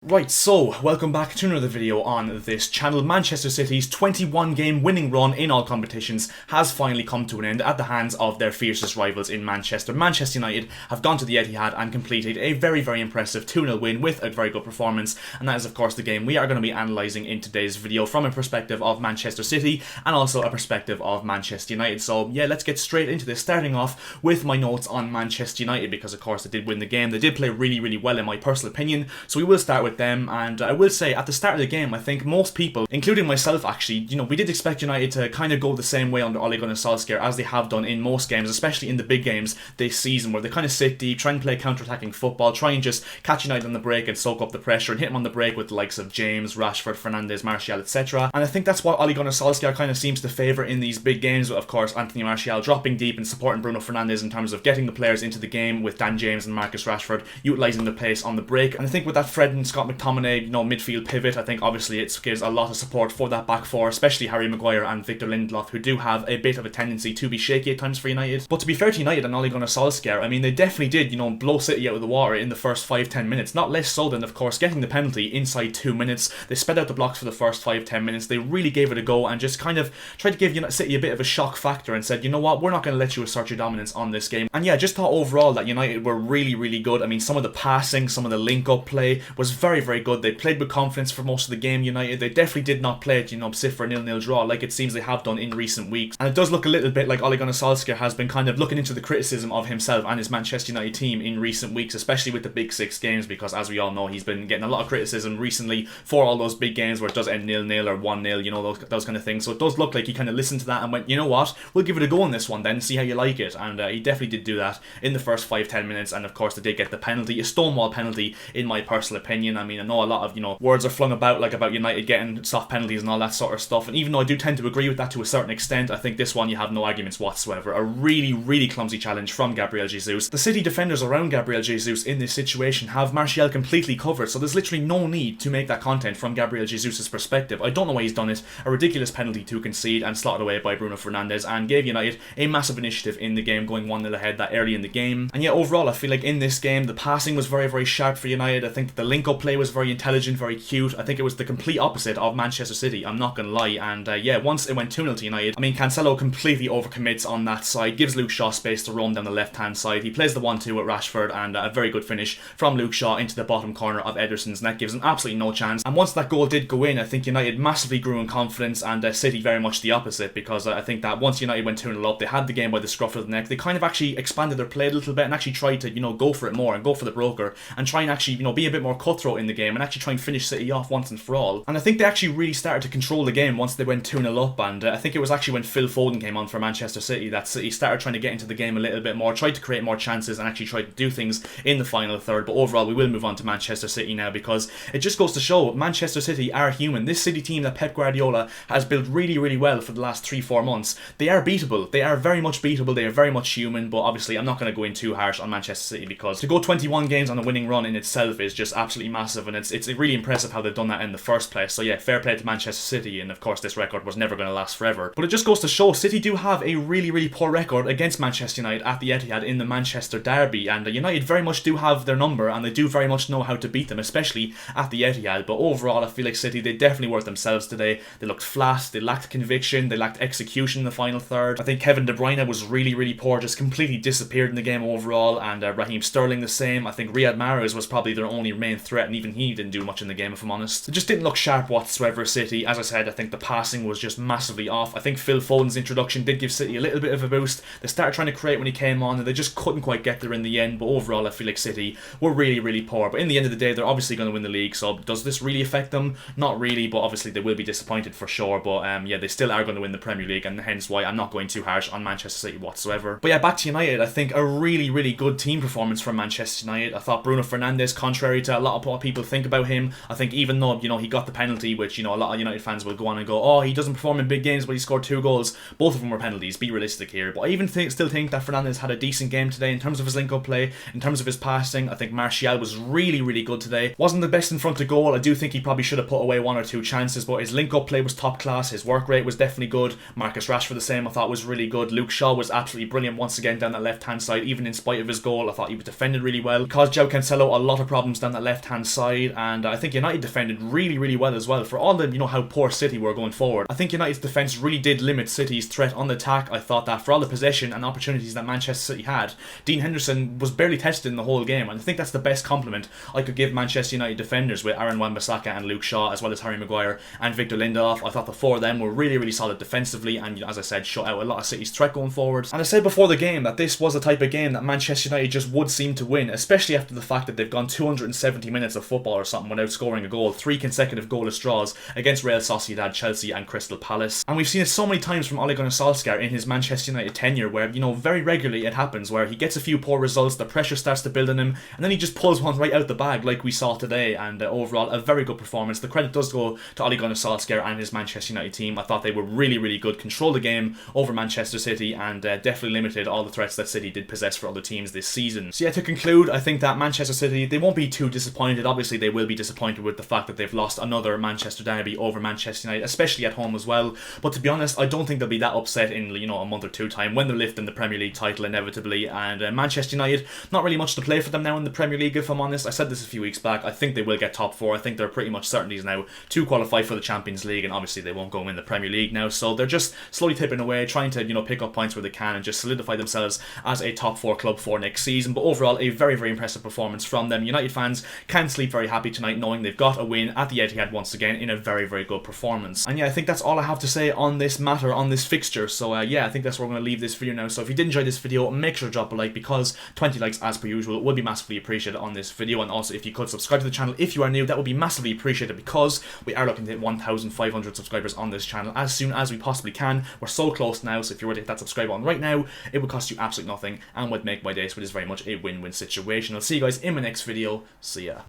Right, so welcome back to another video on this channel. Manchester City's 21-game winning run in all competitions has finally come to an end at the hands of their fiercest rivals in Manchester. Manchester United have gone to the Etihad and completed a very impressive 2-0 win with a very good performance, and that is of course the game we are going to be analysing in today's video from a perspective of Manchester City and also a perspective of Manchester United. So yeah, let's get straight into this, starting off with my notes on Manchester United, because of course they did win the game. They did play really well in my personal opinion, so we will start with them. And I will say at the start of the game, I think most people, including myself actually, we did expect United to kind of go the same way under Ole Gunnar Solskjaer as they have done in most games, especially in the big games this season, where they kind of sit deep, try and play counter-attacking football, try and just catch United on the break and soak up the pressure and hit them on the break with the likes of James, Rashford, Fernandes, Martial, etc. And I think that's what Ole Gunnar Solskjaer kind of seems to favour in these big games, with of course Anthony Martial dropping deep and supporting Bruno Fernandes in terms of getting the players into the game, with Dan James and Marcus Rashford utilising the pace on the break. And I think with that Fred and Scott McTominay, midfield pivot, I think obviously it gives a lot of support for that back four, especially Harry Maguire and Victor Lindelof, who do have a bit of a tendency to be shaky at times for United. But to be fair to United and Ole Gunnar Solskjaer, I mean, they definitely did, blow City out of the water in the first 5-10 minutes, not less so than, of course, getting the penalty inside 2 minutes. They sped out the blocks for the first 5-10 minutes. They really gave it a go and just kind of tried to give City a bit of a shock factor and said, you know what, we're not going to let you assert your dominance on this game. And yeah, I just thought overall that United were really good. I mean, some of the passing, some of the link-up play was very good. They played with confidence for most of the game. United, they definitely did not play it, sit for a 0-0 draw like it seems they have done in recent weeks. And it does look a little bit like Ole Gunnar Solskjaer has been kind of looking into the criticism of himself and his Manchester United team in recent weeks, especially with the big 6 games, because as we all know, he's been getting a lot of criticism recently for all those big games where it does end 0-0 or 1-0, those kind of things. So it does look like he kind of listened to that and went, you know what, we'll give it a go on this one then, see how you like it. And he definitely did do that in the first 5-10 minutes, and of course they did get the penalty, a stonewall penalty in my personal opinion. I mean, I know a lot of, words are flung about like about United getting soft penalties and all that sort of stuff, and even though I do tend to agree with that to a certain extent, I think this one you have no arguments whatsoever. A really clumsy challenge from Gabriel Jesus. The City defenders around Gabriel Jesus in this situation have Martial completely covered, so there's literally no need to make that content from Gabriel Jesus' perspective. I don't know why he's done it. A ridiculous penalty to concede and slotted away by Bruno Fernandes, and gave United a massive initiative in the game, going 1-0 ahead that early in the game. And yeah, overall I feel like in this game the passing was very sharp for United. I think that the link-up play was very intelligent, very cute. I think it was the complete opposite of Manchester City, I'm not gonna lie. And yeah, once it went 2-0 to United, I mean, Cancelo completely overcommits on that side, gives Luke Shaw space to roam down the left hand side. He plays the 1-2 with Rashford, and a very good finish from Luke Shaw into the bottom corner of Ederson's net gives him absolutely no chance. And once that goal did go in, I think United massively grew in confidence, and City very much the opposite, because I think that once United went 2-0 up, they had the game by the scruff of the neck. They kind of actually expanded their play a little bit and actually tried to go for it more and go for the broker and try and actually be a bit more cutthroat in the game and actually try and finish City off once and for all. And I think they actually really started to control the game once they went 2-0 up, and I think it was actually when Phil Foden came on for Manchester City that City started trying to get into the game a little bit more, tried to create more chances and actually tried to do things in the final third. But overall we will move on to Manchester City now, because it just goes to show Manchester City are human. This City team that Pep Guardiola has built really well for the last 3-4 months, they are beatable. They are very much beatable. They are very much human. But obviously I'm not going to go in too harsh on Manchester City, because to go 21 games on a winning run in itself is just absolutely massive, and it's really impressive how they've done that in the first place. So yeah, fair play to Manchester City, and of course this record was never going to last forever. But it just goes to show City do have a really poor record against Manchester United at the Etihad in the Manchester derby, and United very much do have their number, and they do very much know how to beat them, especially at the Etihad. But overall I feel like City, they definitely were themselves today. They looked flat, they lacked conviction, they lacked execution in the final third. I think Kevin De Bruyne was really poor, just completely disappeared in the game overall, and Raheem Sterling the same. I think Riyad Mahrez was probably their only main threat, and even he didn't do much in the game if I'm honest. It just didn't look sharp whatsoever, City. As I said, I think the passing was just massively off. I think Phil Foden's introduction did give City a little bit of a boost. They started trying to create when he came on, and they just couldn't quite get there in the end. But overall I feel like City were really poor. But in the end of the day, they're obviously going to win the league, so does this really affect them? Not really, but obviously they will be disappointed for sure. But yeah, they still are going to win the Premier League, and hence why I'm not going too harsh on Manchester City whatsoever. But yeah, back to United. I think a really good team performance from Manchester United. I thought Bruno Fernandes, contrary to a lot of what people think about him, I think even though he got the penalty, which a lot of United fans will go on and go, oh, he doesn't perform in big games, but he scored 2 goals. Both of them were penalties, be realistic here. But I even still think that Fernandes had a decent game today in terms of his link-up play, in terms of his passing. I think Martial was really good today. Wasn't the best in front of goal. I do think he probably should have put away 1 or 2 chances, but his link-up play was top class. His work rate was definitely good. Marcus Rashford the same, I thought was really good. Luke Shaw was absolutely brilliant once again down that left-hand side, even in spite of his goal. I thought he was defended really well. He caused João Cancelo a lot of problems down that left-hand side, and I think United defended really well as well. For all the, how poor City were going forward, I think United's defence really did limit City's threat on the attack. I thought that for all the possession and opportunities that Manchester City had, Dean Henderson was barely tested in the whole game, and I think that's the best compliment I could give Manchester United defenders, with Aaron Wan-Bissaka and Luke Shaw, as well as Harry Maguire and Victor Lindelof. I thought the four of them were really solid defensively, and as I said, shut out a lot of City's threat going forward. And I said before the game that this was a type of game that Manchester United just would seem to win, especially after the fact that they've gone 270 minutes of football or something without scoring a goal, 3 consecutive goalless draws against Real Sociedad, Chelsea and Crystal Palace. And we've seen it so many times from Ole Gunnar Solskjaer in his Manchester United tenure, where, very regularly it happens where he gets a few poor results, the pressure starts to build on him, and then he just pulls one right out the bag like we saw today. And overall, a very good performance. The credit does go to Ole Gunnar Solskjaer and his Manchester United team. I thought they were really good, controlled the game over Manchester City, and definitely limited all the threats that City did possess for other teams this season. So yeah, to conclude, I think that Manchester City, they won't be too disappointed. Obviously they will be disappointed with the fact that they've lost another Manchester derby over Manchester United, especially at home as well. But to be honest, I don't think they'll be that upset in a month or two time when they're lifting the Premier League title inevitably. And Manchester United, not really much to play for them now in the Premier League, if I'm honest. I said this a few weeks back. I think they will get top 4. I think they're pretty much certainties now to qualify for the Champions League, and obviously they won't go in the Premier League now, so they're just slowly tipping away, trying to pick up points where they can and just solidify themselves as a top 4 club for next season. But overall, a very impressive performance from them. United fans can sleep very happy tonight knowing they've got a win at the Etihad once again in a very good performance. And yeah, I think that's all I have to say on this matter, on this fixture. So yeah, I think that's where we're going to leave this video now. So if you did enjoy this video, make sure to drop a like, because 20 likes as per usual would be massively appreciated on this video. And also, if you could subscribe to the channel if you are new, that would be massively appreciated, because we are looking to hit 1,500 subscribers on this channel as soon as we possibly can. We're so close now, so if you were to hit that subscribe button right now, it would cost you absolutely nothing and would make my day, so it is very much a win-win situation. I'll see you guys in my next video. See ya.